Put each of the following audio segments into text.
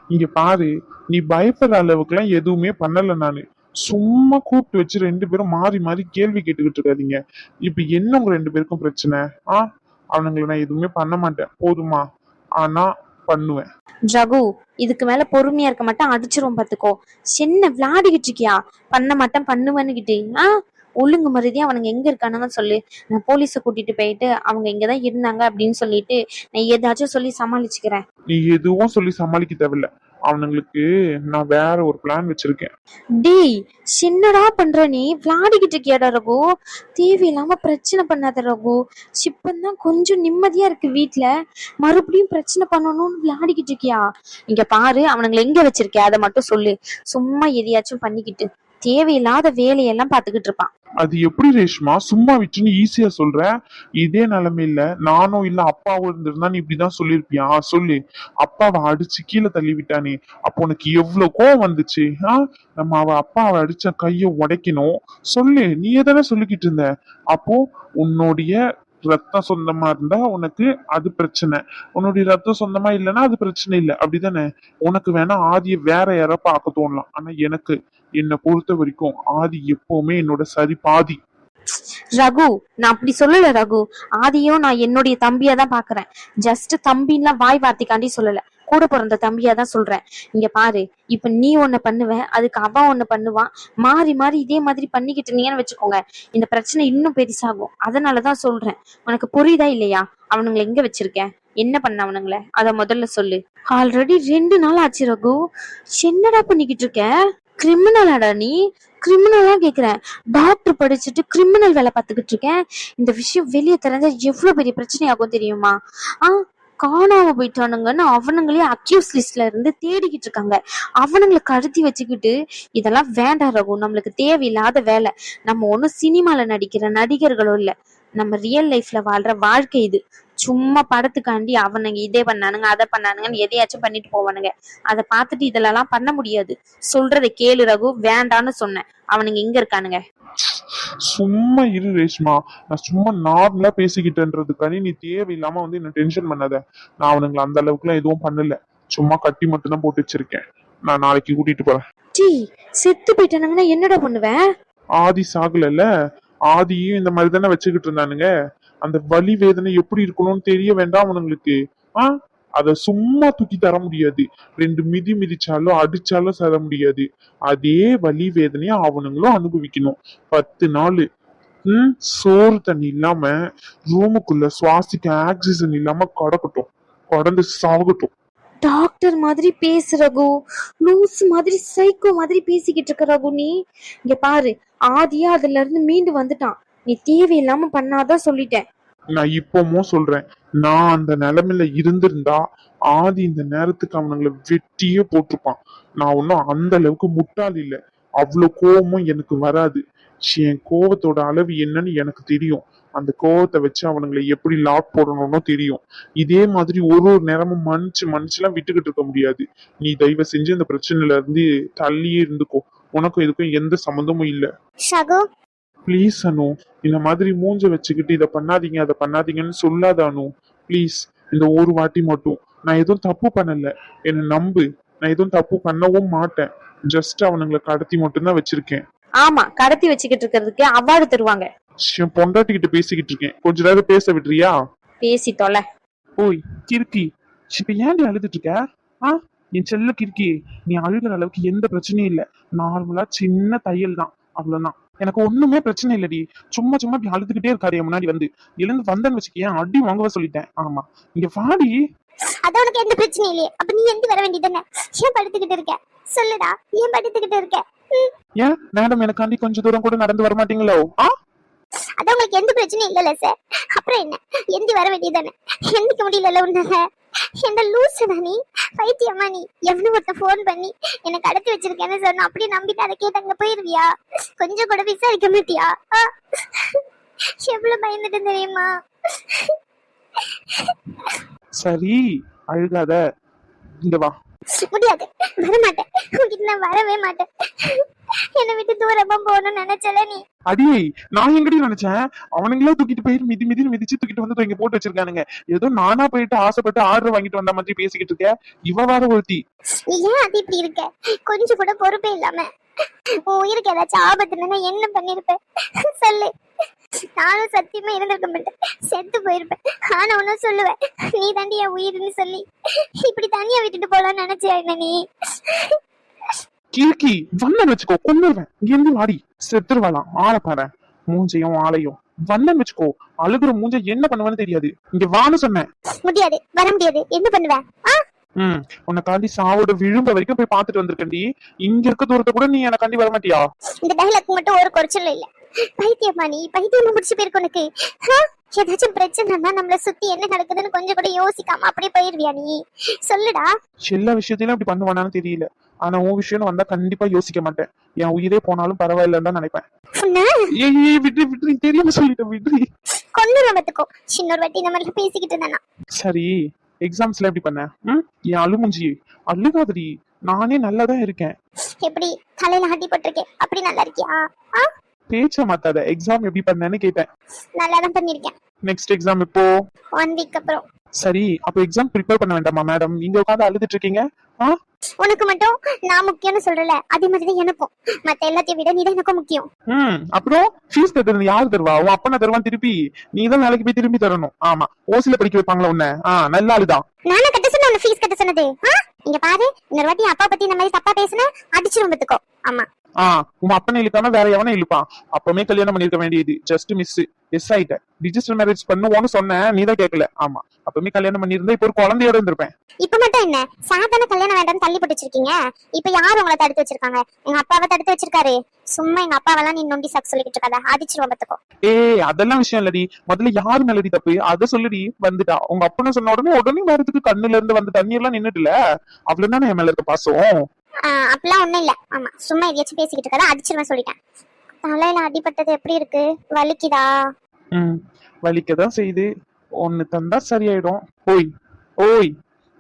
இங்க பாரு, நீ பயப்படுற அளவுக்குலாம் எதுவுமே பண்ணல நானு. சும்மா கூப்பிட்டு வச்சு ரெண்டு பேரும் மாறி மாறி கேள்வி கேட்டுக்கிட்டு இருக்காதீங்க. இப்ப என்ன உங்க ரெண்டு பேருக்கும் பிரச்சனை? ஆ அவனுங்களை நான் எதுவுமே பண்ண மாட்டேன் போதுமா? ஆனா பண்ணுவேன். ரகு, இதுக்கு மேல பொறுமையா இருக்க மாட்டேன், அடிச்சிரும் பாத்துக்கோ. என்ன விளையாடிக்கிட்டு இருக்கியா? பண்ண மாட்டேன் பண்ணுவேன்னுகிட்டு. ஒழுங்கு மரியாதையா அவனுங்க எங்க இருக்கானுங்க சொல்லு. நான் போலீஸை கூட்டிட்டு போயிட்டு அவங்க இங்கதான் இருந்தாங்க அப்படின்னு சொல்லிட்டு நான் ஏதாச்சும் சொல்லி சமாளிச்சுக்கிறேன். நீ எதுவும் சொல்லி சமாளிக்க தேவையில்ல. அவனுங்களுக்கு நான் வேற ஒரு பிளான் வச்சிருக்கேன். டேய், என்னடா பண்ற நீ? விளையாடிக்கிட்டு இருக்கியாடா ரகு? தேவையில்லாம பிரச்சனை பண்ணாத ரகு. இப்பதான் கொஞ்சம் நிம்மதியா இருக்கு வீட்டுல, மறுபடியும் பிரச்சனை பண்ணணும்னு விளையாடிக்கிட்டு இருக்கியா? இங்க பாரு, அவனுங்களை எங்க வச்சிருக்க அதை மட்டும் சொல்லு. சும்மா எதையாச்சும் பண்ணிக்கிட்டு தேவையில்லாத வேலையெல்லாம் பாத்துக்கிட்டு இருப்பான். அது எப்படி ரேஷ்மா சும்மா விட்டுன்னு ஈஸியா சொல்ற? இதே நிலைமையில நானும் இல்ல அப்பாவும் இருந்திருந்தா நீ இப்படிதான் சொல்லிருப்பியா? சொல்லு. அப்பாவை அடிச்சு கீழே தள்ளி விட்டானே, அப்போ உனக்கு எவ்வளவு கோவம் வந்துச்சு? நம்ம அப்பாவை அடிச்ச கைய உடைக்கணும். சொல்லு, நீ தானே சொல்லிக்கிட்டு இருந்த. அப்போ உன்னுடைய ரத்தம் சொந்தமா இருந்தா உனக்கு அது பிரச்சனை, உன்னுடைய ரத்தம் சொந்தமா இல்லைன்னா அது பிரச்சனை இல்லை, அப்படிதானே? உனக்கு வேணா ஆதிய வேற யாரோ பார்க்க தோணலாம், ஆனா எனக்கு என்னை பொறுத்த வரைக்கும் ஆதி எப்பவுமே என்னோட சரி பாதி. ரகு, நான் அப்படி சொல்லல ரகு. ஆதியும் நான் என்னுடைய தம்பியா தான் பாக்குறேன். ஜஸ்ட் தம்பின்னா வாய் வார்த்தைக்காண்டி சொல்லல, கூட பிறந்த தம்பியா தான் சொல்றேன். இங்க பாரு, இப்ப நீ ஒண்ணு பண்ணுவ, அதுக்கு அவன் ஒண்ணு பண்ணுவான். மாறி மாறி இதே மாதிரி பண்ணிக்கிட்டு இருந்தீங்கன்னு வச்சுக்கோங்க, இந்த பிரச்சனை இன்னும் பெருசாகும். அதனாலதான் சொல்றேன். உனக்கு புரியுதா இல்லையா? அவனுங்களை எங்க வச்சிருக்கேன், என்ன பண்ண அவனுங்களை, அத முதல்ல சொல்லு. ஆல்ரெடி 2 நாள் ஆச்சு ரகு. என்னடா பண்ணிக்கிட்டு இருக்க? கிரிமினலாடா நீ? கிரிமினலா கேக்குறேன். டாக்டர் படிச்சுட்டு கிரிமினல் வேலை பார்த்துக்கிட்டு இருக்கேன். இந்த விஷயம் வெளியே தெரிஞ்சா எவ்வளவு பெரிய பிரச்சனை ஆகும் தெரியுமா? காணாம போயிட்டானுங்கன்னு அவனுங்களே அக்யூஸ் லிஸ்ட்ல இருந்து தேடிக்கிட்டு இருக்காங்க. அவனுங்களை கடத்தி வச்சுக்கிட்டு இதெல்லாம் வேண்டாம் ரகு, நம்மளுக்கு தேவையில்லாத வேலை. நம்ம ஒன்னும் சினிமால நடிக்கிற நடிகர்களும் இல்ல, நம்ம ரியல் லைஃப்ல வாழ்ற வாழ்க்கை இது. சும்மா படத்துக்காண்டி அவனுங்க இதே பண்ணானுங்க அதை பண்ணானுங்கன்னு எதையாச்சும் பண்ணிட்டு போவானுங்க. அதை பார்த்துட்டு இதெல்லாம் பண்ண முடியாது. சொல்றதை கேளு ரகு, வேண்டான்னு சொன்னேன். அவனுங்க எங்க இருக்கானுங்க? சும்மா இரு ரேஷ்மா, நான் சும்மா நார்மலா பேசிக்கிட்டேன்றதுக்காண்டி நீ தேவையில்லாம வந்து என்ன டென்ஷன் பண்ணாத. நான் அவனுங்களை அந்த அளவுக்கு எல்லாம் எதுவும் பண்ணல, சும்மா கட்டி மட்டும் தான் போட்டு வச்சிருக்கேன். நான் நாளைக்கு கூட்டிட்டு போறேன். செத்து போயிட்டானுங்கன்னா என்னடா பண்ணுவேன்? ஆதி சாகலல்ல, ஆதியும் இந்த மாதிரி தானே வச்சுக்கிட்டு இருந்தானுங்க. அந்த வலி வேதனை எப்படி இருக்கணும்னு தெரிய வேண்டாம் அவனுங்களுக்கு? அத சும்மா தூக்கி தர முடியாது. 2 மிதி மிதிச்சாலும் அடிச்சாலும் தர முடியாது. அதே வலி வேதனைய அவனுங்களும் அனுபவிக்கணும். 10 நாள் சோறு தண்ணி இல்லாம ரூமுக்குள்ள சுவாசிக்க ஆக்சிஜன் இல்லாம கடக்கட்டும், கடந்து சாகட்டும். டாக்டர் மாதிரி பேசு ரகு, லூஸ் மாதிரி சைக்கோ மாதிரி பேசிக்கிட்டு இருக்க ரகு நீ. இங்க பாரு, ஆதியா அதுல இருந்து மீண்டு வந்துட்டான். நீ தேவையில்லாம பண்ணாதான் சொல்லிட்டேன். நான் இப்பவும் சொல்றேன், நான் அந்த நிலைமையில இருந்திருந்தா ஆதி இந்த நேரத்துக்கு அவனுங்களை வெட்டியே போட்டிருப்பான். நான் ஒன்னும் அந்த அளவுக்கு முட்டாள் இல்லை. அவ்வளவு கோபமும் எனக்கு வராது. என் கோபத்தோட அளவு என்னன்னு எனக்கு தெரியும். அந்த கோவத்தை வச்சு அவனுங்களை எப்படி லாக் போடணும்னு தெரியும். இதே மாதிரி ஒரு நேரமும் மன்னிச்சுலாம் விட்டுக்கிட்டு இருக்க முடியாது. நீ தயவு செஞ்சு இந்த பிரச்சனையில இருந்து தள்ளியே இருந்துக்கோ. உனக்கும் இதுக்கும் எந்த சம்மந்தமும் இல்லை. ப்ளீஸ் அனு, இந்த மாதிரி மூஞ்ச வச்சுக்கிட்டு இதை பண்ணாதீங்க அதை பண்ணாதீங்கன்னு சொல்லாத அனு. ப்ளீஸ், இந்த ஒரு வாட்டி மட்டும். நான் எதுவும் தப்பு பண்ணல, என்ன நம்பு. நான் எதுவும் தப்பு பண்ணவும் மாட்டேன். ஜஸ்ட் அவனுங்களை கடத்தி மட்டும்தான் வச்சிருக்கேன். ஆமா, கடத்தி வச்சுக்கிட்டு இருக்கிறதுக்கு அவார்டு தருவாங்க. என் பொண்டாட்டிக்கிட்ட பேசிக்கிட்டு இருக்கேன், கொஞ்ச நேரம் பேச விடுறியா? பேசி தொலை. ஓய் கிறுக்கி, இப்ப ஏன் அழுதுட்டு இருக்க? என் செல்ல கிறுக்கி, நீ அழுகிற அளவுக்கு எந்த பிரச்சனையும் இல்லை. நார்மலா சின்ன தையல் தான், அவ்வளவுதான். எனக்கு ஒண்ணுமே பிரச்சனை இல்லடி. சும்மா சும்மா இப்படி அழுதுகிட்டே இருக்காரு முன்னாடி வந்து. எழுந்து வந்தேன்னு வச்சுக்கேன், அடி வாங்கவா சொல்லிட்டேன். ஆமா, இங்க வாடி. அது உனக்கு எந்த பிரச்சனையும் இல்லையே, அப்ப நீ எந்த வர வேண்டியதானே? ஏன் படுத்துக்கிட்டு இருக்க? சொல்லுடா, ஏன் படுத்துக்கிட்டு இருக்க? ஏன் மேடம் எனக்காண்டி கொஞ்சம் தூரம் கூட நடந்து வர மாட்டீங்களோ? அது உங்களுக்கு எந்த பிரச்சனையும் இல்லல சார். அப்புறம் என்ன, எந்தி வர வேண்டியதானே? எந்திக்க முடியல உன்னால? என்ன லூசுடா நீ, பைத்தியமா நீ? எவனு ஒருத்த போன் பண்ணி என்ன கடத்தி வச்சிருக்கேன்னு சொன்ன, அப்படியே நம்பிட்டு அதை கேட்டு அங்க போயிருவியா? கொஞ்சம் கூட விசாரிக்க மாட்டியா? எவ்வளவு பயந்துட்டு தெரியுமா? சரி அழுகாத, இங்க வா. முடியாது, வரமாட்டேன். உங்ககிட்ட நான் வரவே மாட்டேன். என்னை விட்டு தூரமா போகணும்னு நினைச்சல நீ. அடியே, நான் எங்கடி நினைச்சேன் அவனுங்களா தூக்கிட்டு போய் மிதி மிதிச்சு தூக்கிட்டு வந்து இங்க போட்டு வச்சிருக்கானுங்க. ஏதோ நானா போயிட்டு ஆசைப்பட்டு ஆர்டர் வாங்கிட்டு வந்த மாதிரி பேசிக்கிட்டு இருக்க. இவ வேற ஒருத்தி. நீ ஏன் அது இப்படி இருக்க? கொஞ்சம் கூட பொறுப்பே இல்லாம உன் உயிருக்கு ஏதாச்சும் ஆபத்துன்னா என்ன பண்ணிருப்ப சொல்லு. நானும் சத்தியமா இருந்திருக்க மாட்டேன், செத்து போயிருப்பேன். ஆனா ஒன்னும் சொல்லுவேன், நீ தாண்டி என் உயிர்னு சொல்லி இப்படி தனியா விட்டுட்டு போலான்னு நினைச்சியா என்ன நீ? கீர்க்கி வந்தன் வச்சுக்கோ, கொண்டுருவேன். இங்க இருந்து வாடி, செத்துருவாளாம். ஆளை பாரு, மூஞ்சையும் ஆளையும். வந்தன் வச்சுக்கோ, அழுகுற மூஞ்ச என்ன பண்ணுவேன்னு தெரியாது. இங்க வான்னு சொன்னேன். முடியாது, வர முடியாது. என்ன பண்ணுவேன்? உன்னை தாண்டி சாவோட விழும்ப வரைக்கும் போய் பாத்துட்டு வந்திருக்கேன்டி. இங்க இருக்க தூரத்தை கூட நீ என்ன காண்டி வர மாட்டியா? இந்த டைலாக் மட்டும் ஒரு குறைச்சலும் இல்ல. பைத்தியமா நீ? பைத்தியமா முடிச்சு போயிருக்கு உனக்கு. ஏதாச்சும் பிரச்சனைனா நம்மள சுத்தி என்ன நடக்குதுன்னு கொஞ்சம் கூட யோசிக்காம அப்படியே போயிருவியா நீ? சொல்லுடா. எல்லா விஷயத்திலும் அப்படி பண்ணுவானான்னு தெரியல. ஆனா உன் விஷயம் வந்தா கண்டிப்பா யோசிக்க மாட்டேன். என் உயிரே போனாலும் பரவாயில்லன்னு தான் நினைப்பேன். விட்டு விட்டு, தெரியாம சொல்லிட்டேன், விட்டு. கொண்டு பத்துக்கோ. இன்னொரு வாட்டி இந்த மாதிரி பேசிக்கிட்டு இருந்தானா? சரி, எக்ஸாம்ஸ்ல எப்படி பண்ண? என் அழுமுஞ்சி அழுகாதடி, நானே நல்லாதான் இருக்கேன். எப்படி தலையில ஆட்டி போட்டிருக்கேன், அப்படி நல்லா இருக்கியா? பேச்ச மாத்தாத. எக்ஸாம் எப்படி பண்ணேன்னு கேட்டேன். நல்லாதான் பண்ணிருக்கேன். நெக்ஸ்ட் எக்ஸாம் இப்போ? 1 வீக் அப்புறம். சரி, அப்போ எக்ஸாம் ப்ரிப்பேர் பண்ண வேண்டாமா மேடம்? நீங்க உட்காந்து அழுதுட்டு இருக்கீங்க. உனக்கு மட்டும் நான் முக்கியம்னு சொல்றல, அதே மாதிரிதான் எனக்கும். மத்த எல்லாத்தையும் விட நீதான் எனக்கும் முக்கியம். அப்புறம் ஃபீஸ் கட்டுறது யாரு தருவா? உன் அப்பா தருவான் திருப்பி. நீதான் வேலைக்கு போய் திரும்பி தரணும். ஆமா, ஓசில படிக்க வைப்பாங்களா உன்ன? நல்ல ஆளுதான். நானும் கட்ட சொன்ன உன்ன ஃபீஸ் கட்ட சொன்னது. இங்க பாரு, இன்னொரு வாட்டி அப்பா பத்தி இந்த மாதிரி தப்பா பேசுன அடிச்சிரும் பத்துக்கோ. ஆமா, உன் அப்பனை இழுக்காம வேற எவனை இழுப்பான்? அப்பவே கல்யாணம் பண்ணிருக்க வேண்டியது. Just miss. எஸ் ஆயிட்ட. ரிஜிஸ்டர் மேரேஜ் பண்ணுவோன்னு சொன்னேன், நீதான் கேட்கல. ஆமா, அப்பவே கல்யாணம் பண்ணிருந்தா இப்ப ஒரு குழந்தையோட இருந்திருப்பேன். இப்ப மட்டும் என்ன சாதாரண கல்யாணம் வேண்டாம்னு தள்ளி போட்டு வச்சிருக்கீங்க? இப்ப யாரு உங்களை தடுத்து வச்சிருக்காங்க? எங்க அப்பாவை தடுத்து வச்சிருக்காரு. சும்மா எங்க அப்பாவெல்லாம் நீ நொண்டி சாக்கு சொல்லிக்கிட்டு இருக்காத, அடிச்சிருவோம் பத்துக்கோ. அதெல்லாம் விஷயம் இல்லடி. முதல்ல யாரு மேலடி தப்பு அத சொல்லுடி. வந்துட்டா உங்க அப்பன்னு சொன்ன உடனே வரதுக்கு கண்ணுல இருந்து வந்து தண்ணி எல்லாம் நின்னுட்டுல, அவ்வளவுதானே என் மேல இருக்க பாசம். அப்பெல்லாம் ஒண்ணும் இல்ல. ஆமா, சும்மா எதையாச்சும் பேசிக்கிட்டு இருக்காத, அடிச்சிருவேன் சொல்லிட்டேன். தலையில அடிபட்டது எப்படி இருக்கு? வலிக்குதா? வலிக்கதான் செய்யுது. ஒண்ணு தந்தா சரியாயிடும். ஓய் ஓய்,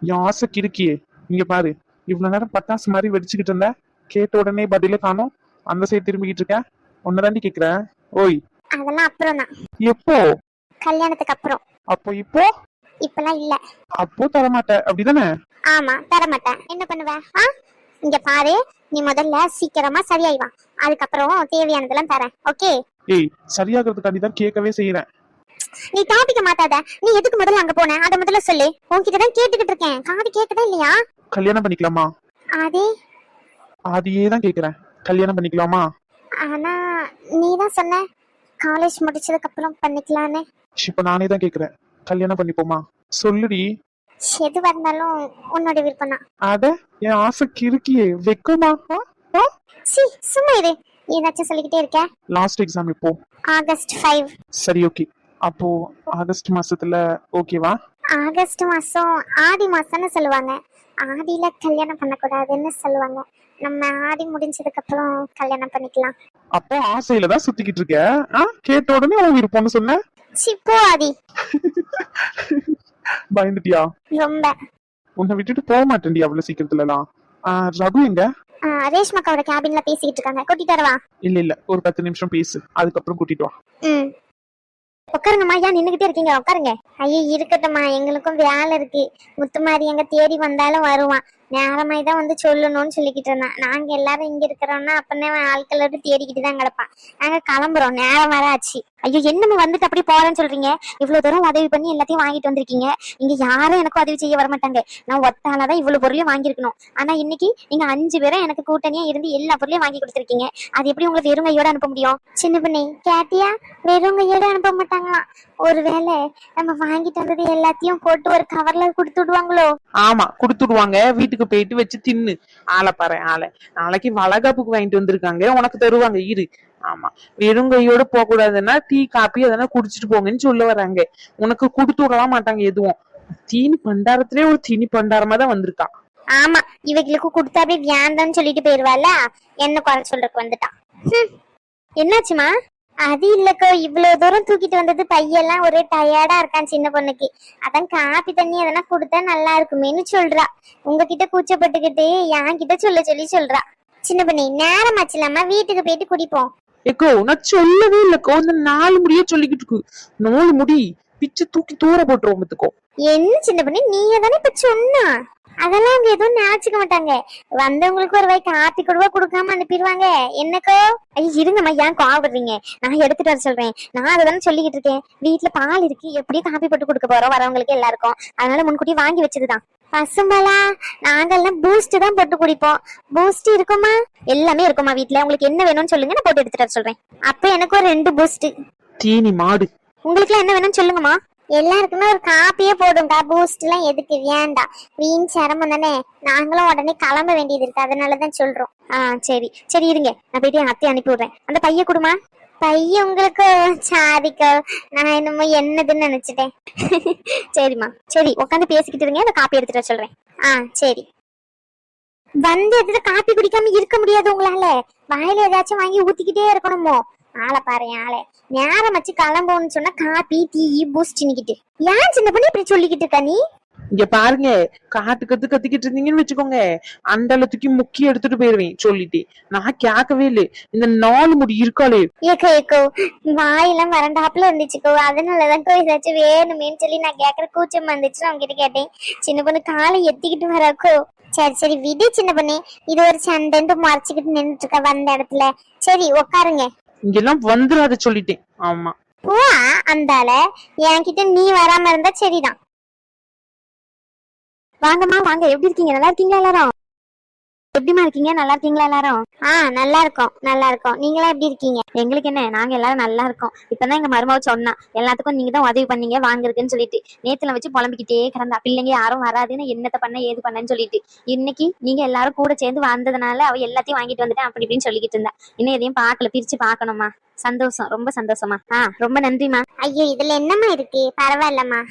என் ஆசை கிறுக்கியே, இங்க பாரு. இவ்வளவு நேரம் பட்டாசு மாதிரி வெடிச்சுக்கிட்டு இருந்த, கேட்ட உடனே பதிலே காணோம். அந்த சைடு திரும்பிக்கிட்டு இருக்க. ஒன்னதாண்டி கேக்குறேன். ஓய், அதெல்லாம் அப்புறம் தான். எப்போ? கல்யாணத்துக்கு அப்புறம். அப்போ இப்போ? இப்பெல்லாம் இல்ல. அப்போ தரமாட்ட அப்படிதானே? ஆமா, தரமாட்டேன். என்ன பண்ணுவ? இங்க பாரு, நீ முதல்ல சீக்கிரமா சரியாயிவா, அதுக்கப்புறம் தேவையானதெல்லாம் தரேன். ஓகே? சரியாகிறதுக்காண்டி தான் கேட்கவே செய்யறேன். நீ டாபிக்க மாத்தாத. நீ எதுக்கு முதல்ல அங்க போன அத முதல்ல சொல்லு. உன்கிட்ட தான் கேட்டுக்கிட்டு இருக்கேன், காது கேக்குதா இல்லையா? கல்யாணம் பண்ணிக்கலாமா? அதையே தான் கேக்குறேன். கல்யாணம் பண்ணிக்கலாமா? ஆனா நீ தான் சொன்ன காலேஜ் முடிச்சதுக்கு அப்புறம் பண்ணிக்கலான்னு. இப்ப நானே தான் கேக்குறேன். கல்யாணம் பண்ணிப்போமா? சொல்லுடி. எதுவா இருந்தாலும் உன்னோட விருப்பம் தான். அட, என் ஆசை கிறுக்கியே, வெக்கமா? சும்மா இரு, ஏதாச்சும் சொல்லிக்கிட்டே இருக்க. லாஸ்ட் எக்ஸாம் இப்போ? ஆகஸ்ட் 5. சரி, ஓகே. அப்போ ஆகஸ்ட் மாசத்துல ஓகேவா? ஆகஸ்ட் மாசம் ஆடி மாசம்னு சொல்லுவாங்க. ஆடியில கல்யாணம் பண்ணக்கூடாதுன்னு சொல்லுவாங்க. நம்ம ஆடி முடிஞ்சதுக்கு அப்புறம் கல்யாணம் பண்ணிக்கலாம். அப்போ ஆசையில தான் சுத்திக்கிட்டு இருக்க. கேட்ட உடனே உன் விருப்பம்னு சொன்ன. சிப்போ ஆதி. பயந்துட்டியா? ரொம்ப. உன்னை விட்டுட்டு போக மாட்டேன்டி அவ்வளவு சீக்கிரத்துல எல்லாம். ரகு எங்க? ரேஷ்மாக்காவோட கேபின்ல பேசிக்கிட்டு இருக்காங்க. கூட்டிட்டு வரவா? இல்ல, ஒரு 10 நிமிஷம் பேசு, அதுக்கப்புறம் கூட்டிட்டு வா. உட்காருங்கம்மா, ஏன் நின்னுகிட்டே இருக்கீங்க? உட்காருங்க. ஐயோ இருக்கட்டும்மா, எங்களுக்கும் வேலை இருக்கு. முத்துமாரி எங்க தேடி வந்தாலும் வருவான். நேரமாய் தான் வந்து சொல்லணும்னு சொல்லிக்கிட்டு இருந்தான். நாங்க எல்லாரும் இங்க இருக்கிறோம்னா அப்பனே ஆட்களோட தேடிக்கிட்டு தான் கிடப்பான். நாங்க கிளம்புறோம், நேரம் வர ஆச்சு. ஐயோ, என்னமா வந்துட்டு அப்படி போறேன்னு சொல்றீங்க? இவ்வளவு தூரம் உதவி பண்ணி எல்லாத்தையும் வாங்கிட்டு வந்திருக்கீங்க. இங்க யாரும் எனக்கு உதவி செய்ய வரமாட்டாங்க. நான் ஒத்தாலதான் இவ்வளவு பொருளையும் வாங்கியிருக்கணும். ஆனா இன்னைக்கு நீங்க 5 பேரும் எனக்கு கூட்டணியா இருந்து எல்லா பொருளையும் வாங்கி கொடுத்துருக்கீங்க. அது எப்படி உங்களை வெறும் கையோட அனுப்ப முடியும்? சின்ன பண்ணி கேட்டியா? வெறும் கையோட அனுப்ப மாட்டாங்களாம். ஒருவேளை நம்ம வாங்கிட்டு வந்தது எல்லாத்தையும் போட்டு ஒரு கவர்ல கொடுத்து விடுவாங்களோ? ஆமா, கொடுத்துடுவாங்க. வீட்டுக்கு போயிட்டு வச்சு தின்னு. ஆளை பாரு ஆளை. நாளைக்கு வளகாப்புக்கு வாங்கிட்டு வந்திருக்காங்க, உனக்கு தருவாங்க இரு. ஆமா, வெறும் கையோட போக கூடாதுன்னா டீ காப்பி அதெல்லாம் குடிச்சிட்டு போங்கன்னு சொல்ல வராங்க. உனக்கு கொடுத்து விடலாம் மாட்டாங்க எதுவும். தீனி பண்டாரத்திலே ஒரு தீனி பண்டாரமா தான் வந்திருக்கா. ஆமா, இவங்களுக்கு கொடுத்தாவே வேண்டான்னு சொல்லிட்டு போயிருவாள். என்ன குறை சொல்றதுக்கு வந்துட்டான். என்னாச்சுமா? அது இல்லக்கோ, இவ்வளவு தூரம் தூக்கிட்டு வந்தது பையெல்லாம் ஒரே டயர்டா இருக்கான் சின்ன பொண்ணுக்கு. அதான் காப்பி தண்ணி அதெல்லாம் கொடுத்தா நல்லா இருக்குமேன்னு சொல்றா. உங்ககிட்ட கூச்சப்பட்டுக்கிட்டு என் கிட்ட சொல்ல சொல்லி சொல்றா. சின்ன பண்ணி நேரம் ஆச்சுலாமா, வீட்டுக்கு போயிட்டு குடிப்போம். ஏக்கோ நான் சொல்லவே இல்லக்கோ, இந்த 4 முடியே சொல்லிக்கிட்டு இருக்கு. 4 முடி பிச்சு தூக்கி தூர போட்டுருவோம் பத்துக்கோ. என்ன சின்ன பண்ணி, நீங்க தானே இப்ப சொன்னா, அதெல்லாம் அவங்க எதுவும் நினைச்சுக்க மாட்டாங்க. வந்தவங்களுக்கு ஒரு வாய் காப்பி கொடுவா கொடுக்காம அனுப்பிடுவாங்க. என்னக்கோ? ஐயோ இருங்கம்மா, ஏன் கோவப்படுறீங்க? நான் எடுத்துட்டு வர சொல்றேன். நான் அததானே சொல்லிக்கிட்டு இருக்கேன். வீட்டுல பால் இருக்கு, எப்படியும் காப்பி போட்டு கொடுக்க போறோம் வரவங்களுக்கு எல்லாருக்கும். அதனால முன்கூட்டி வாங்கி வச்சதுதான். பசும்பாலா? நாங்கெல்லாம் பூஸ்ட் தான் போட்டு குடிப்போம். பூஸ்ட் இருக்குமா? எல்லாமே இருக்குமா வீட்டுல. உங்களுக்கு என்ன வேணும்னு சொல்லுங்க, நான் போட்டு எடுத்துட்டு வர சொல்றேன். அப்ப எனக்கு ஒரு 2 பூஸ்ட். தீனி மாடு. உங்களுக்கு எல்லாம் என்ன வேணும்னு சொல்லுங்கம்மா. எல்லாருக்குமே ஒரு காப்பியே போடுங்கக்கா, பூஸ்ட் எல்லாம் எதுக்கு, வேண்டாம். வீண் சிரமம் தானே, நாங்களும் உடனே கிளம்ப வேண்டியது இருக்கு, அதனாலதான் சொல்றோம். சரி சரி இருங்க, நான் போயிட்டு என் அத்தையை அனுப்பி விடுறேன். அந்த பைய கொடுமா. பைய உங்களுக்கு சாதிக்கோ, நான் என்னமோ என்னதுன்னு நினைச்சிட்டேன். சரிம்மா சரி, உட்காந்து பேசிக்கிட்டு இருங்க, அந்த காப்பி எடுத்துட்டு வர சொல்றேன். சரி. வந்து எடுத்து காப்பி குடிக்காம இருக்க முடியாது உங்களால. வாயில ஏதாச்சும் வாங்கி ஊத்திக்கிட்டே இருக்கணுமோ. ஆளை பாரு ஆளை. நேரம் வச்சு கிளம்போன்னு சொன்னா காப்பி டீ பூஸ்ட் நிக்கிட்டு. ஏன் சின்ன பண்ணி இப்படி சொல்லிக்கிட்டு இருக்க நீ? இங்க பாருங்க, கத்திக்கிட்டு இருந்தீங்கன்னு வச்சுக்கோங்க, அண்டலத்துக்கு முக்கிய எடுத்துட்டு போயிருவேன் சொல்லிட்டு. நான் கேட்கவே இல்லை. இந்த 4 முடி இருக்காளே. ஏக்கோ வாயெல்லாம் வறண்டாப்புல இருந்துச்சுக்கோ, அதனாலதான் ஏதாச்சும் வேணுமேன்னு சொல்லி நான் கேக்குற கூச்சம் வந்துச்சுன்னு அவங்க கிட்ட கேட்டேன். சின்ன பொண்ணு காலை எத்திக்கிட்டு வராக்கோ. சரி சரி விடு சின்ன பொண்ணு, இது ஒரு சண்டைன்னு மறைச்சுக்கிட்டு நின்றுட்டு இருக்க வந்த இடத்துல. சரி உக்காருங்க. இங்கெல்லாம் வந்துடாத சொல்லிட்டேன். ஆமா போ. அந்தால என்கிட்ட நீ வராம இருந்தா சரிதான். வாங்கம்மா வாங்க, எப்படி இருக்கீங்க? நல்லா இருக்கீங்களா எல்லாரும்? எப்படிமா இருக்கீங்க? நல்லா இருக்கீங்களா எல்லாரும்? நல்லா இருக்கோம் நல்லா இருக்கோம். நீங்களா எப்படி இருக்கீங்க? எங்களுக்கு என்ன, நாங்க எல்லாரும் நல்லா இருக்கோம். இப்பதான் எங்க மருமக சொன்னா, எல்லாத்துக்கும் நீங்க தான் உதவி பண்ணீங்க வாங்குறதுன்னு சொல்லிட்டு. நேத்துல வச்சு புலம்பிக்கிட்டே கிடந்தா, பிள்ளைங்க யாரும் வராதுன்னு என்னத்த பண்ண ஏது பண்ணன்னு சொல்லிட்டு. இன்னைக்கு நீங்க எல்லாரும் கூட சேர்ந்து வந்ததுனால அவ எல்லாத்தையும் வாங்கிட்டு வந்துட்டேன் அப்படி இப்படின்னு சொல்லிக்கிட்டு இருந்தா. இன்னும் எதையும் பாக்கல, பிரிச்சு பாக்கணுமா. சந்தோஷம், ரொம்ப சந்தோஷமா. ரொம்ப நன்றிமா. ஐயோ இதுல என்னம்மா இருக்கு, பரவாயில்லம்மா.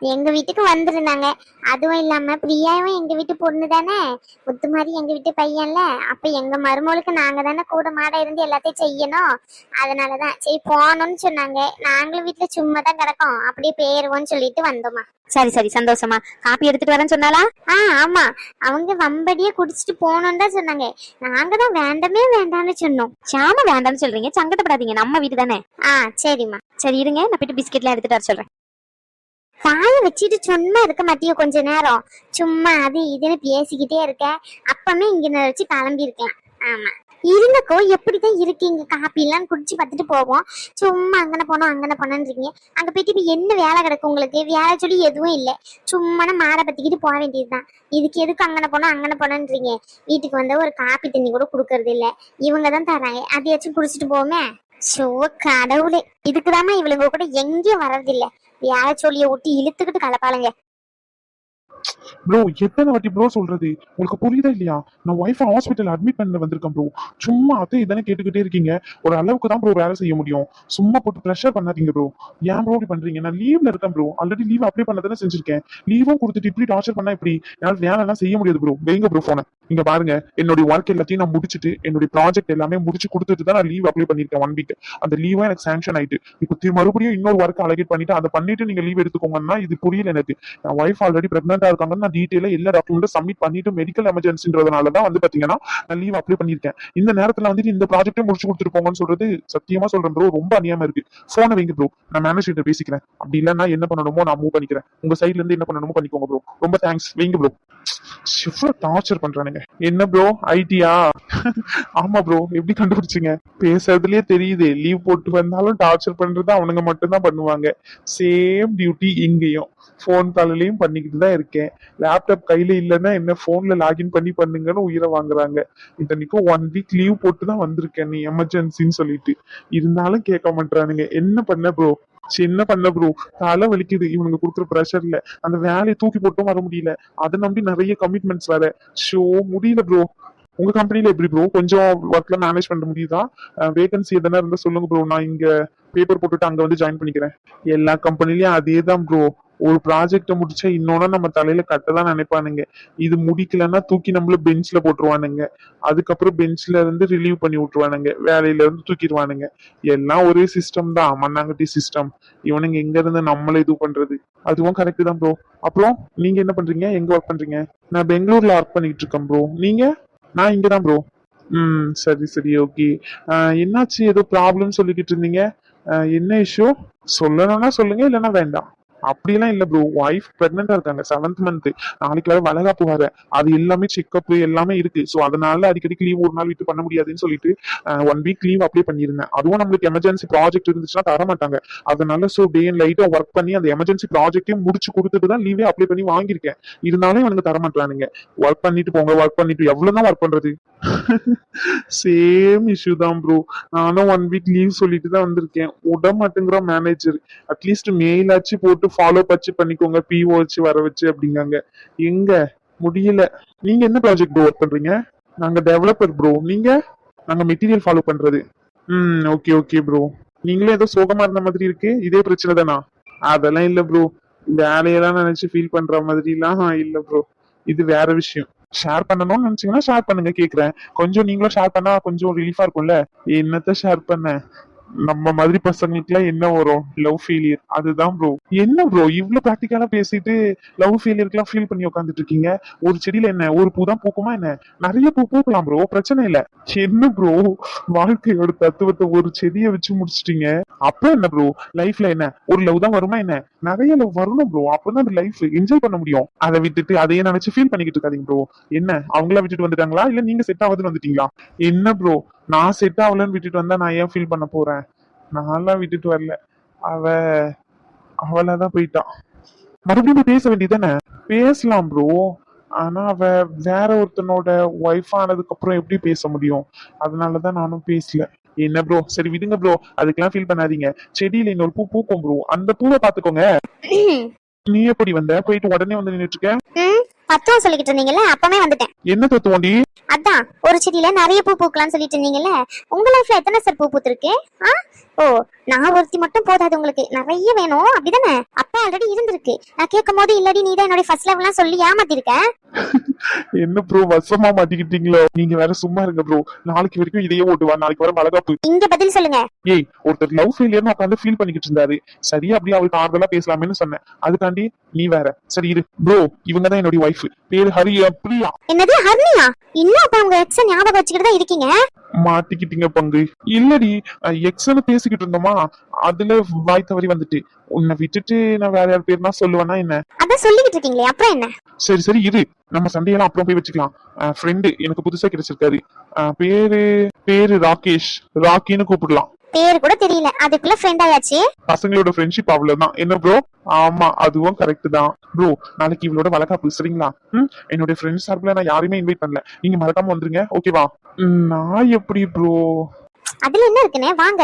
எங்க வீட்டுக்கு வந்திருந்தாங்க. அதுவும் இல்லாம பிரியாவும் எங்க வீட்டு பொண்ணு தானே, முத்து மாதிரி எங்க வீட்டு பையன்ல. அப்ப எங்க மருமகளுக்கு நாங்க தானே கூட மாட இருந்து எல்லாத்தையும் செய்யணும். அதனாலதான் சரி போனோம்னு சொன்னாங்க. நாங்களும் வீட்டுல சும்மா தான் கிடக்கோம், அப்படியே பேருவோம்னு சொல்லிட்டு வந்தோமா. சரி சரி சந்தோஷமா. காப்பி எடுத்துட்டு வரேன்னு சொன்னாலா? ஆமா, அவங்க வம்படியே குடிச்சிட்டு போனோம்னு தான் சொன்னாங்க. நாங்க தான் வேண்டமே வேண்டாம்னு சொன்னோம். சாம வேண்டாம்னு சொல்றீங்க, சங்கடப்படாதீங்க, நம்ம வீட்டு தானே. சரிம்மா. சரி இருங்க, நான் போயிட்டு பிஸ்கெட்லாம் எடுத்துட்டு வர சொல்றேன். காய வச்சுட்டு சும்மா இருக்க மாட்டியோ கொஞ்ச நேரம்? சும்மா அது இதுன்னு பேசிக்கிட்டே இருக்க. அப்பமே இங்க வச்சு கிளம்பி இருக்கலாம். ஆமா இருங்கக்கோ, எப்படிதான் இருக்கீங்க? காப்பி எல்லாம் குடிச்சு பார்த்துட்டு போவோம். சும்மா அங்கன போனோம் அங்கன போனோன்றீங்க. அங்க போயிட்டு இப்ப என்ன வேலை கிடக்கு உங்களுக்கு? வேலை சொல்லி எதுவும் இல்லை, சும்மா மாடை பத்திக்கிட்டு போக வேண்டியதுதான். இதுக்கு எதுக்கு அங்கன போனோன்றீங்க? வீட்டுக்கு வந்த ஒரு காப்பி தண்ணி கூட குடுக்கறது இல்ல, இவங்கதான் தராங்க. அதையாச்சும் குடிச்சிட்டு போவோமே. ஷோ கடவுளே, இதுக்குதாம்மா இவளுங்க கூட எங்கேயும் வர்றதில்ல. வேலை சொல்லிய விட்டு இழுத்துக்கிட்டு கலப்பாளுங்க. ப்ரோ எத்தனை வாட்டி ப்ரோ சொல்றது, உங்களுக்கு புரியுதா இல்லையா? நான் ஒய்ஃப் ஹாஸ்பிட்டல் அட்மிட் பண்ண வந்திருக்கேன் ப்ரோ. சும்மா அதே இதனை கேட்டுக்கிட்டே இருக்கீங்க. ஒரு அளவுக்கு தான் ப்ரோ வேலை செய்ய முடியும். சும்மா போட்டு ப்ரெஷர் பண்ணாதீங்க ப்ரோ. ஏன் ப்ரோ இப்படி பண்றீங்க? நான் லீவ்ல இருக்கேன் ப்ரோ. ஆல்ரெடி லீவ் அப்ளை பண்ணதானே செஞ்சிருக்கேன். லீவும் கொடுத்துட்டு இப்படி டார்ச்சர் பண்ணா இப்படி என்னால வேலை எல்லாம் செய்ய முடியாது ப்ரோ. வைங்க ப்ரோ போன. இங்க பாருங்க, என்னுடைய ஒர்க் எல்லாத்தையும் நான் முடிச்சுட்டு என்னுடைய ப்ராஜெக்ட் எல்லாமே முடிச்சு கொடுத்துட்டு தான் நான் லீவ் அப்ளை பண்ணிருக்கேன் 1 வீக். அந்த லீவும் எனக்கு சாங்ஷன் ஆயிட்டு. இப்போ மறுபடியும் இன்னொரு ஒர்க் அலகேட் பண்ணிட்டு அதை பண்ணிட்டு நீங்க லீவ் எடுத்துக்கோங்கன்னா இது புரியல எனக்கு. என் ஒய்ஃப் ஆல்ரெடி பிரெக்னெண்டா இருக்காங்கன்னு நான் டீட்டெயிலா எல்லா டாக்குமெண்ட்டும் சப்மிட் பண்ணிட்டு மெடிக்கல் எமர்ஜென்சின்றதுனால தான் வந்து பாத்தீங்கன்னா நான் லீவ் அப்ளை பண்ணிருக்கேன். இந்த நேரத்துல வந்துட்டு இந்த ப்ராஜெக்டே முடிச்சு கொடுத்துட்டு போங்கன்னு சொல்றது சத்தியமா சொல்றேன் ப்ரோ, ரொம்ப அநியாயமா இருக்கு. போனை வைங்க ப்ரோ, நான் மேனேஜர் பேசிக்கிறேன். அப்படி இல்லைன்னா என்ன பண்ணணுமோ நான் மூவ் பண்ணிக்கிறேன். உங்க சைட்ல இருந்து என்ன பண்ணணுமோ பண்ணிக்கோங்க ப்ரோ. ரொம்ப தேங்க்ஸ். வைங்க ப்ரோ. டார்ச்சர் பண்றானுங்க. என்ன ப்ரோ ஐடியா? ஆமா ப்ரோ, எப்படி கண்டுபிடிச்சீங்க? பேசுறதுலயே தெரியுது. லீவ் போட்டு வந்தாலும் டார்ச்சர் பண்றது அவனுங்க மட்டும் தான் பண்ணுவாங்க. சேம் டியூட்டி இங்கேயும். போன் காலையிலயும் பண்ணிக்கிட்டு தான் இருக்கேன். லேப்டாப் கையில இல்லைன்னா என்ன போன்ல லாகின் பண்ணி பண்ணுங்கன்னு உயிரை வாங்குறாங்க. இத்தனைக்கும் 1 வீக் லீவ் போட்டு தான் வந்திருக்கேன் நீ எமர்ஜென்சின்னு சொல்லிட்டு. இருந்தாலும் கேட்க மாட்டானுங்க. என்ன பண்ண ப்ரோ? சின்ன பண்ண ப்ரோ, தலை வலிக்குது இவனுங்க கொடுக்குற ப்ரெஷர்ல. அந்த வேலையை தூக்கி போட்டும் வர முடியல. அதை நம்பி நிறைய கமிட்மெண்ட்ஸ் வேற. ஷோ முடியல ப்ரோ. உங்க கம்பெனில எப்படி ப்ரோ? கொஞ்சம் ஒர்க்ல மேனேஜ் பண்ண முடியுதா? வேகன்சி எதனா இருந்தா சொல்லுங்க ப்ரோ. நான் இங்க பேப்பர் போட்டுட்டு அங்க வந்து ஜாயின் பண்ணிக்கிறேன். எல்லா கம்பெனிலயும் அதே தான் ப்ரோ. ஒரு ப்ராஜெக்ட முடிச்சா இன்னொன்னு நம்ம தலையில கட்டதான் நினைப்பானுங்க. இது முடிக்கலன்னா தூக்கி நம்மள பெஞ்ச்ல போட்டுருவானுங்க. அதுக்கப்புறம் பெஞ்ச்ல இருந்து ரிலீவ் பண்ணி விட்டுருவானுங்க, வேலையில இருந்து தூக்கிடுவானுங்க. எல்லாம் ஒரே சிஸ்டம் தான், மண்ணாங்கட்டி சிஸ்டம். இவனுங்க எங்க இருந்து நம்மள இது பண்றது? அதுவும் கரெக்ட் தான் ப்ரோ. அப்புறம் நீங்க என்ன பண்றீங்க? எங்க ஒர்க் பண்றீங்க? நான் பெங்களூர்ல ஒர்க் பண்ணிட்டு இருக்கேன் ப்ரோ. நீங்க? நான் இங்கதான் ப்ரோ. சரி சரி ஓகே. என்னாச்சு, ஏதோ ப்ராப்ளம் சொல்லிக்கிட்டு இருந்தீங்க. என்ன இஷ்யூ? சொல்லணும்னா சொல்லுங்க, இல்லைன்னா வேண்டாம். அப்படியெல்லாம் இல்ல ப்ரோ, ஒய்ஃப் பிரெக்னெண்டா இருக்காங்க, 7th மந்த். நாளைக்கு வேற வளகாப்பு வேற. அது எல்லாமே செக்அப் எல்லாமே இருக்கு. ஸோ அதனால அடிக்கடிக்கு லீவ் ஒரு நாள் விட்டு பண்ண முடியாதுன்னு சொல்லிட்டு 1 வீக் லீவ் அப்ளை பண்ணியிருந்தேன். அதுவும் நம்மளுக்கு எமர்ஜென்சி ப்ராஜெக்ட் இருந்துச்சுன்னா தர மாட்டாங்க. அதனால ஸோ டே அண்ட் லைட்டா ஒர்க் பண்ணி அந்த எமர்ஜென்சி ப்ராஜெக்டையும் முடிச்சு கொடுத்துட்டு தான் லீவே அப்ளை பண்ணி வாங்கியிருக்கேன். இருந்தாலும் எனக்கு தர மாட்டானுங்க. ஒர்க் பண்ணிட்டு போங்க, ஒர்க் பண்ணிட்டு எவ்வளவுதான் ஒர்க் பண்றது? சேம் இஷ்யூ தான் ப்ரோ. நானும் 1 வீக் லீவ் சொல்லிட்டு தான் வந்திருக்கேன். விட மாட்டேங்கிற மேனேஜர். அட்லீஸ்ட் மெயில் ஆச்சு போட்டு ஃபாலோ பச்சு பண்ணிக்கோங்க, பிஓ வச்சு வர வச்சு அப்படிங்காங்க. எங்க முடியல. நீங்க என்ன ப்ராஜெக்ட் ப்ரோ ஒர்க் பண்றீங்க? நாங்க டெவலப்பர் ப்ரோ. நீங்க? நாங்க மெட்டீரியல் ஃபாலோ பண்றது. Okay okay bro. நீங்களும் ஏதோ சோகமா இருந்த மாதிரி இருக்கு, இதே பிரச்சனை தானா? அதெல்லாம் இல்ல ப்ரோ. வேலையெல்லாம் நினைச்சு ஃபீல் பண்ற மாதிரிலாம் இல்ல ப்ரோ. இது வேற விஷயம். ஷேர் பண்ணணும்னு நினைச்சீங்கன்னா ஷேர் பண்ணுங்க, கேக்குறேன். கொஞ்சம் நீங்களும் ஷேர் பண்ணா கொஞ்சம் ரிலீஃபா இருக்கும்ல. என்னத்த ஷேர் பண்ண? நம்ம மாதிரி பசங்களுக்கு எல்லாம் என்ன வரும்? லவ் ஃபெயிலியர், அதுதான் ப்ரோ. என்ன ப்ரோ இவ்ளோ பிராக்டிக்கலா பேசிட்டு லவ் ஃபெயிலியர்க்குலாம் ஃபீல் பண்ணி உட்காந்துட்டு இருக்கீங்க? ஒரு செடியில என்ன ஒரு பூ தான் பூக்குமா என்ன? நிறைய பூ பூக்கலாம் ப்ரோ, பிரச்சனை இல்ல. என்ன ப்ரோ, வாழ்க்கையோட தத்துவத்தை ஒரு செடியை வச்சு முடிச்சிட்டீங்க. அப்ப என்ன ப்ரோ, லைஃப்ல என்ன ஒரு லவ் தான் வருமா என்ன? நிறைய லவ் வரணும் ப்ரோ, அப்பதான் லைஃப் என்ஜாய் பண்ண முடியும். அதை விட்டுட்டு அதையே நினைச்சு ஃபீல் பண்ணிக்கிட்டு இருக்காதீங்க ப்ரோ. என்ன அவங்களா விட்டுட்டு வந்துட்டாங்களா, இல்ல நீங்க செட் ஆகுதுன்னு வந்துட்டீங்களா? என்ன ப்ரோ, நான் செட் ஆகலன்னு விட்டுட்டு வந்தா நான் ஏன் ஃபீல் பண்ண போறேன்? நான்லாம் விட்டுட்டு வரல. அவ அவளாதான் போயிட்டா. மறுபடியும் போய் பேச வேண்டியதானே? பேசலாம் ப்ரோ. ஆனா அவ வேற ஒருத்தனோட ஒய்ஃப் ஆனதுக்கு அப்புறம் எப்படி பேச முடியும்? அதனாலதான் நானும் பேசல. என்ன ப்ரோ, சரி விடுங்க ப்ரோ, அதுக்கெல்லாம் ஃபீல் பண்ணாதீங்க. செடியில இன்னொரு பூ பூக்கும் ப்ரோ, அந்த பூவை பாத்துக்கோங்க. நீ எப்படி வந்த? போயிட்டு உடனே வந்து நின்னுட்டு இருக்க. தத்துவம் சொல்லிக்கிட்டு இருந்தீங்கல்ல, அப்பவே வந்துட்டேன். என்ன தத்துவண்டி? அதான் ஒரு செடியில நிறைய பூ பூக்கலாம்னு சொல்லிட்டு இருந்தீங்கல்ல. உங்க லைஃப்ல எத்தனை சார் பூ பூத்திருக்கு? ஓ, நான் ஒருத்தி மட்டும் போதாது உங்களுக்கு, நிறைய வேணும் அப்படிதானே? அப்பா ஆல்ரெடி இருந்திருக்கு. நான் கேட்கும் போது இல்லடி நீ தான் என்னோட ஃபர்ஸ்ட் லவ்லாம் சொல்லி ஏமாத்திருக்கேன். என்ன ப்ரோ வசமா மாட்டிக்கிட்டீங்களோ? நீங்க வேற சும்மா இருங்க ப்ரோ. நாளைக்கு வரைக்கும் இதையே ஓட்டுவா, நாளைக்கு வர வளகாப்பு. இங்க பதில் சொல்லுங்க. ஏய், ஒருத்தர் லவ் ஃபெயிலியர்னு உட்காந்து ஃபீல் பண்ணிக்கிட்டு இருந்தாரு. சரி அப்படியே அவளுக்கு ஆறுதலா பேசலாமேன்னு சொன்னேன். அதுக்காண்டி நீ வேற. சரி இரு ப்ரோ, இவங்க தான் என்னோட ஒய்ஃப். பேரு ஹரியா பிரியா. என்னது ஹர்னியா? இன்னும் அப்ப உங்க எக்ஸ ஞாபகம் வச்சுக்கிட்டு தான் இருக்கீங்க? மாட்டிக்கிட்டீங்க பங்கு. இல்லடி, எக்ஸ்னு பேசிக்கிட்டு இருந்தோமா, அதுல வாய் தவறி வந்துட்டு. உன்னை விட்டுட்டு நான் வேற யார் பேருனா சொல்லுவேன்னா என்ன? அதான் சொல்லிக்கிட்டு இருக்கீங்களே, அப்புறம் என்ன? சரி சரி இரு, நம்ம சண்டையெல்லாம் அப்புறம் போய் வச்சுக்கலாம். ஃப்ரெண்டு எனக்கு புதுசா கிடைச்சிருக்காரு. பேரு பேரு ராகேஷ். ராக்கின்னு கூப்பிடலாம். பேரு கூட தெரியல, அதுக்குள்ள ஃப்ரெண்ட் ஆயாச்சு. பசங்களோட ஃப்ரெண்ட்ஷிப் அவ்வளவுதான். என்ன ப்ரோ? ஆமா அதுவும் கரெக்ட் தான் ப்ரோ. நாளைக்கு இவளோட வளகாப்பு, சரிங்களா? என்னுடைய ஃப்ரெண்ட்ஸ் சார்பில் நான் யாரையுமே இன்வைட் பண்ணல. நீங்க மறக்காம வந்துருங்க, ஓகேவா? நான் எப்படி ப்ரோ? அதுல என்ன இருக்குன்னு வாங்க.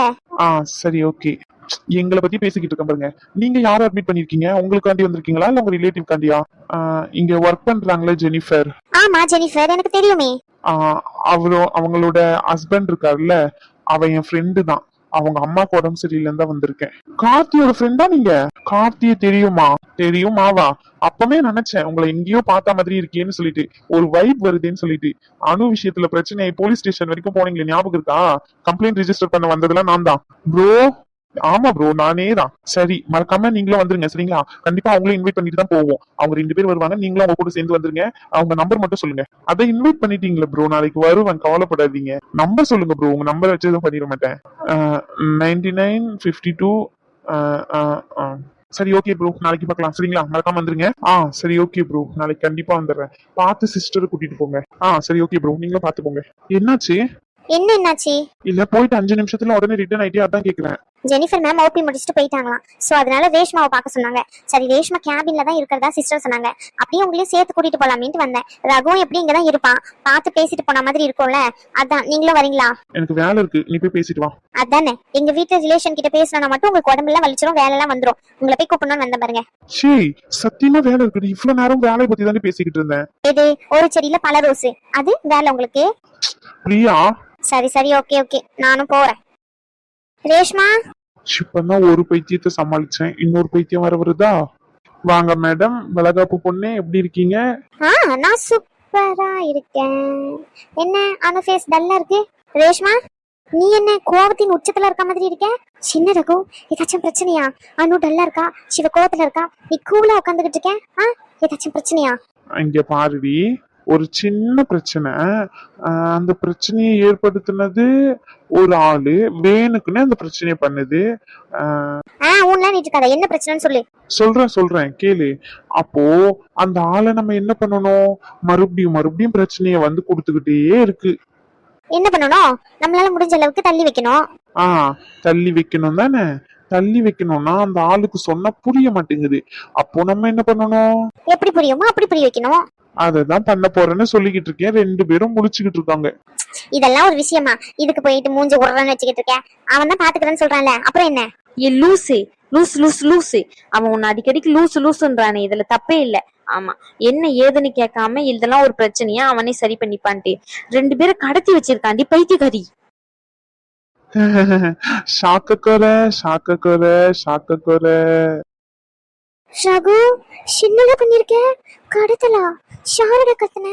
சரி ஓகே. எங்களை பத்தி பேசிக்கிட்டு இருக்கேன் பாருங்க. நீங்க யாரை அட்மிட் பண்ணிருக்கீங்க? உங்களுக்காண்டி வந்திருக்கீங்களா இல்ல உங்க ரிலேட்டிவ் காண்டியா? இங்க ஒர்க் பண்றாங்களே ஜெனிஃபர். ஆமா ஜெனிஃபர், எனக்கு தெரியுமே. அவங்களோட ஹஸ்பண்ட் இருக்காருல்ல, அவ என் ஃப்ரெண்டு தான். அவங்க அம்மாக்கு உடம்பு சரியில்லைன்னு தான் வந்திருக்கேன். கார்த்தியோட ஃப்ரெண்டா நீங்க? கார்த்திய தெரியுமா? தெரியுமாவா? அப்பவே நினைச்சேன் உங்களை எங்கேயோ பார்த்த மாதிரி இருக்கேன்னு சொல்லிட்டு, ஒரு வைப் வருதுன்னு சொல்லிட்டு. அணு விஷயத்துல பிரச்சனை போலீஸ் ஸ்டேஷன் வரைக்கும் போனீங்களே, ஞாபகம் இருக்கா? கம்ப்ளைண்ட் ரெஜிஸ்டர் பண்ண வந்ததெல்லாம் நான் தான் ப்ரோ. ஆமா ப்ரோ, நானே தான். சரி மறக்காம நீங்களும் வந்துருங்க, சரிங்களா? கண்டிப்பா அவங்களும் இன்வைட் பண்ணிட்டு தான் போவோம். அவங்க 2 பேர் வருவாங்க, நீங்களும் அவங்க கூட சேர்ந்து வந்துருங்க. அவங்க நம்பர் மட்டும் சொல்லுங்க. அதை இன்வைட் பண்ணிட்டீங்களா ப்ரோ? நாளைக்கு வருவேன், கவலைப்படாதீங்க. நம்பர் சொல்லுங்க ப்ரோ, உங்க நம்பர் வச்சு எதுவும் பண்ணிட மாட்டேன். 9952. சரி ஓகே ப்ரோ, நாளைக்கு பார்க்கலாம், சரிங்களா? மறக்காம வந்துருங்க. சரி ஓகே ப்ரோ, நாளைக்கு கண்டிப்பா வந்துடுறேன். பார்த்து சிஸ்டரை கூட்டிட்டு போங்க. சரி ஓகே ப்ரோ, நீங்களும் பார்த்து போங்க. என்னாச்சு? என்னாச்சு? இல்ல போயிட்டு 5 நிமிஷத்துல உடனே ரிட்டர்ன் ஆயிட்டே, அதான் கேக்குறேன். ஜெனிஃபர் மேம் ஓபி முடிச்சுட்டு போயிட்டாங்களாம். சோ அதனால ரேஷ்மாவை பார்க்க சொன்னாங்க. சரி ரேஷ்மா கேபின்ல தான் இருக்கிறதா சிஸ்டர் சொன்னாங்க. அப்படியே உங்களையும் சேர்த்து கூட்டிட்டு போலாமேன்ட்டு வந்தேன். ரகுவும் எப்படி இங்கதான் இருப்பான், பார்த்து பேசிட்டு போன மாதிரி இருக்கும்ல, அதான். நீங்களும் வரீங்களா? எனக்கு வேலை இருக்கு, நீ போய் பேசிட்டு வா. அதானே, எங்க வீட்டு ரிலேஷன் கிட்ட பேசினா மட்டும் உங்களுக்கு உடம்புலாம் வலிச்சிரும், வேலை எல்லாம் வந்துரும். உங்களை போய் கூப்பிடணும்னு வந்த பாருங்க. சரி சத்தியமா வேலை இருக்கு. இவ்வளவு நேரம் வேலையை பத்தி தானே பேசிக்கிட்டு இருந்தேன். இது ஒரு செடியில பல ரோஸ், அது வேலை உங்களுக்கு. பிரியா. சரி சரி ஓகே ஓகே, நானும் போறேன். ரேஷ்மா, இப்பதான் ஒரு பைத்தியத்தை சமாளிச்சேன், இன்னொரு பைத்தியம் வர வருதா? வாங்க மேடம், வளகாப்பு பொண்ணு, எப்படி இருக்கீங்க? நான் சூப்பரா இருக்கேன். என்ன அனு ஃபேஸ் டல்லா இருக்கு? ரேஷ்மா, நீ என்ன கோவத்தின் உச்சத்துல இருக்க மாதிரி இருக்க? சின்ன ரகு, ஏதாச்சும் பிரச்சனையா? அனு டல்லா இருக்கா, சிவ கோவத்துல இருக்கா, நீ கூலா உட்காந்துக்கிட்டு இருக்க. ஏதாச்சும் பிரச்சனையா? இங்க பாருடி, ஒரு சின்ன பிரச்சனை. அந்த பிரச்சனையை ஏற்படுத்தினது ஒரு ஆளு வேணுக்குன்னு அந்த பிரச்சனையை பண்ணுது. ஊன்லாம் நீட்டு இருக்காத, என்ன பிரச்சனைன்னு சொல்லு. சொல்றேன் கேளு. அப்போ அந்த ஆளை நம்ம என்ன பண்ணணும்? மறுபடியும் மறுபடியும் பிரச்சனைய வந்து கொடுத்துக்கிட்டே இருக்கு. என்ன பண்ணணும்? நம்மளால முடிஞ்ச அளவுக்கு தள்ளி வைக்கணும். தள்ளி வைக்கணும் தானே? தள்ளி வைக்கணும்னா அந்த ஆளுக்கு சொன்னா புரிய மாட்டேங்குது. அப்போ நம்ம என்ன பண்ணணும்? எப்படி புரியுமோ அப்படி புரிய வைக்கணும். அததான் பண்ண போறேன்னு சொல்லிக்கிட்டு இருக்கேன். 2 பேரும் முழிச்சுக்கிட்டு இருக்காங்க. இதெல்லாம் ஒரு விஷயமா? இதுக்கு போயிட்டு மூஞ்சி உடறான்னு வச்சுக்கிட்டு இருக்கேன். அவன் தான் பாத்துக்கிறேன்னு சொல்றான்ல, அப்புறம் என்ன? ஏ லூசு, லூசு அவன் உன்னை அடிக்கடிக்கு லூசுன்றானே, இதுல தப்பே இல்ல. ஆமா, என்ன ஏதுன்னு கேட்காம இதெல்லாம் ஒரு பிரச்சனையா அவனே சரி பண்ணிப்பான்ட்டு 2 பேரும் கடத்தி வச்சிருக்காண்டி பைத்தியக்காரி. ஷாக்க ரகு, சின்னதா பண்ணிருக்க. கடத்தலா? ஷாரோட கத்தன?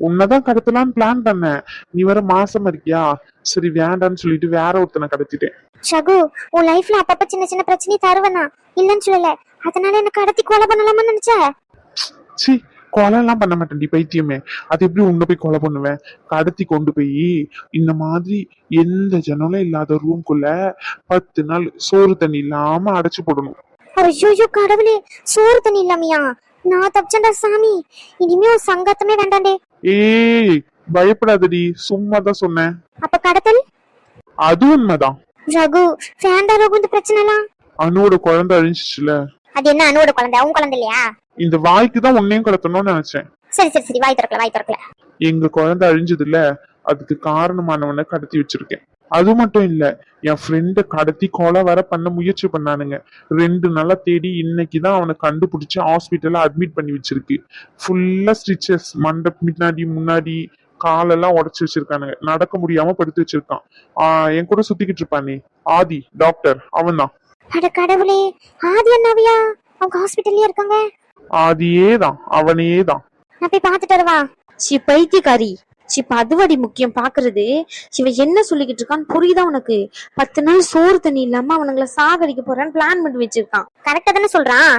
உன்னதான் கடத்தலான்னு பிளான் பண்ணேன். நீ வேற மாசமா இருக்கியா? சரி வேண்டான்னு சொல்லிட்டு வேற ஒருத்தனை கடத்திட்டேன். ரகு, உன் லைஃப்ல அப்பப்ப சின்ன சின்ன பிரச்சனை தருவனா இல்லன்னு சொல்லல, அதனால என்ன கடத்தி கொலை பண்ணலாமா நினைச்ச? சி, கொலை எல்லாம் பண்ண மாட்டேன் பைத்தியமே. அது எப்படி உன்னை போய் கொலை பண்ணுவேன்? கடத்தி கொண்டு போய் இந்த மாதிரி எந்த ஜனலும் இல்லாத ரூம்குள்ள 10 நாள் சோறு தண்ணி இல்லாம அடைச்சு போடணும். ஐயோ கடவுளே, சோறு தண்ணி இல்லாமையா? நான் தப்பிச்சேன்டா சாமி. இனிமே ஒரு சங்கத்தமே வேண்டாண்டே. ஏய் பயப்படாதடி, சும்மா தான் சொன்னேன். அப்ப கடத்தல்? அது உண்மைதான். ரகு, வேண்டாம் ரகு, இந்த பிரச்சனை எல்லாம். அனுவோட குழந்தை அழிஞ்சிச்சுல. அது என்ன அனுவோட குழந்தை? உன் குழந்தை இல்லையா? இந்த வாய்க்கு தான் உன்னையும் கடத்தணும்னு நினைச்சேன். சரி, வாய் திறக்கல. எங்க குழந்தை அழிஞ்சது இல்ல, அதுக்கு காரணமானவனை கடத்தி வச்சிருக்கேன். அது மட்டும் இல்ல, என் ஃப்ரெண்ட கடத்தி கொலை வர பண்ண முயற்சி பண்ணானுங்க. 2 நாளா தேடி இன்னைக்குதான் அவனை கண்டுபிடிச்சு ஹாஸ்பிட்டல்ல அட்மிட் பண்ணி வச்சிருக்கு. ஃபுல்லா ஸ்டிச்சஸ், மண்டப் முன்னாடி காலெல்லாம் உடைச்சு வச்சிருக்கானுங்க. நடக்க முடியாம படுத்து வச்சிருக்கான். என் கூட சுத்திக்கிட்டு இருப்பானே ஆதி டாக்டர், அவன் தான். அட கடவுளே, ஆதி அண்ணாவியா? அவங்க ஹாஸ்பிட்டல்லயே இருக்காங்க? ஆதியே தான், அவனே தான். நான் போய் பாத்துட்டு வரவா? சி பைத்தியக்காரி, இப்ப அதுவடி முக்கியம் பாக்குறது. இவ என்ன சொல்லிக்கிட்டு இருக்கான்னு புரியுதா உனக்கு? 10 நாள் சோறு தண்ணி இல்லாம அவனுங்களை சாகடிக்க போறான்னு பிளான் பண்ணி வச்சிருக்கான். கரெக்டா தானே சொல்றான்?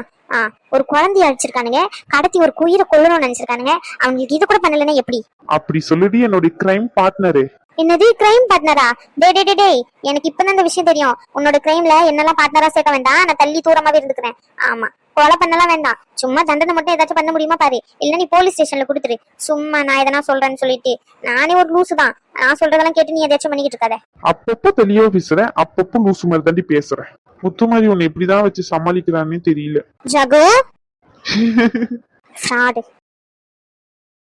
ஒரு குழந்தைய அடிச்சிருக்கானுங்க, கடத்தி ஒரு குயிரை கொல்லணும்னு நினைச்சிருக்கானுங்க. அவங்களுக்கு இது கூட பண்ணலன்னா எப்படி? அப்படி சொல்லிட்டு என்னோட கிரைம் பார்ட்னரு. என்னது கிரைம் பார்ட்னரா? டே, எனக்கு இப்பதான் இந்த விஷயம் தெரியும். உன்னோட கிரைம்ல என்னெல்லாம் பார்ட்னரா சேர்க்க வேண்டாம். நான் தள்ளி தூரமாவே இருந்துக்கிறேன். ஆமா, கொலை பண்ணலாம் வேண்டாம். சும்மா தண்டனை மட்டும் ஏதாச்சும் பண்ண முடியுமா பாரு. இல்ல நீ போலீஸ் ஸ்டேஷன்ல கொடுத்துரு. சும்மா நான் எதனா சொல்றேன்னு சொல்லிட்டு. நானே ஒரு லூசு தான். நான் சொல்றதெல்லாம் கேட்டு நீ எதாச்சும் பண்ணிக்கிட்டு இருக்காத. அப்பப்போ தெளிவா பேசுறேன், அப்பப்போ லூசு மாதிரி தாண்டி பேசுறேன். முத்துமாரி உன்னை எப்படிதான் வச்சு சமாளிக்கிறான்னு தெரியல. ஜகு ஃப்ராடு.